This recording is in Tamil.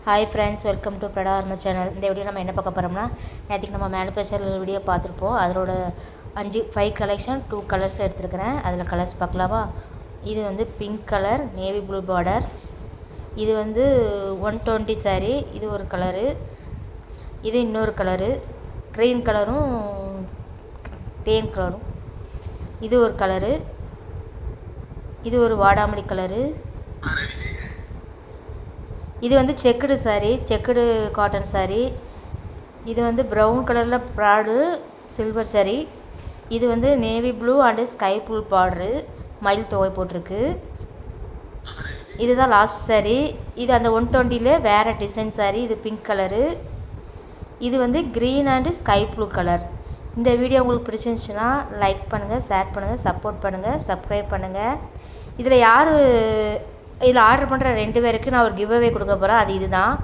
ஹாய் ஃப்ரெண்ட்ஸ், வெல்கம் டு பிரடா ஆர்ம சேனல். இந்த வீடியோ நம்ம என்ன பார்க்க போகிறோம்னா, நேற்றுக்கு நம்ம மேனுஃபேக்சர் வீடியோ பார்த்துருப்போம். அதோட 5 கலெக்ஷன் 2 கலர்ஸ் எடுத்துருக்கிறேன். அதில் கலர்ஸ் பார்க்கலாமா? இது வந்து pink colour, navy blue border. இது வந்து 120 சாரீ. இது ஒரு கலரு. இது இன்னொரு கலரு, க்ரீன் கலரும் தேன் கலரும். இது ஒரு கலரு. இது ஒரு வாடாமல்லி கலரு. இது வந்து checked sari, checked cotton sari. இது வந்து ப்ரௌன் கலரில் ப்ராடு சில்வர் சாரீ. இது வந்து navy blue and sky blue border, மயில் தொகை போட்டிருக்கு. இதுதான் லாஸ்ட் சாரீ. இது அந்த 120ல் வேறு டிசைன் சாரீ. இது பிங்க் கலரு. இது வந்து green and sky blue colour. இந்த வீடியோ உங்களுக்கு பிடிச்சிருந்துச்சுன்னா லைக் பண்ணுங்கள், ஷேர் பண்ணுங்கள், சப்போர்ட் பண்ணுங்கள், சப்ஸ்கிரைப் பண்ணுங்கள். இதில் ஆர்டர் பண்ணுற 2 பேருக்கு நான் ஒரு கிவ் அவே கொடுக்க போகிறேன். அது இதுதான்.